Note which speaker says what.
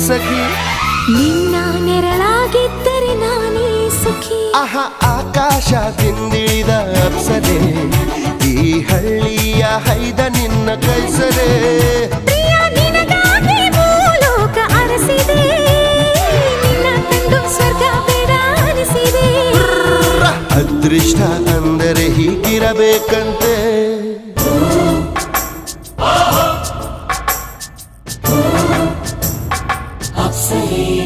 Speaker 1: ಸಖಿ
Speaker 2: ನಿನ್ನ ನೆರಳಾಗಿದ್ದರೆ ನಾನೇ ಸುಖಿ
Speaker 1: ಆಕಾಶದಿಂದಿಳಿದ ಅಪ್ಸರೆ ಈ ಹಳ್ಳಿಯ ಹೈದ ನಿನ್ನ ಕೈಸರೆ
Speaker 2: ಪ್ರಿಯ ನಿನಗಾಗಿ ಭೂಲೋಕ ಅರಸಿದೆ ನಿನ್ನ ಕಂಡು ಸ್ವರ್ಗ ಬೇಡ ಅನಿಸಿದೆ
Speaker 1: ಅದೃಷ್ಟ ಅಂದರೆ ಹೀಗಿರಬೇಕಂತೆ
Speaker 2: ಅಪ್ಸರೆ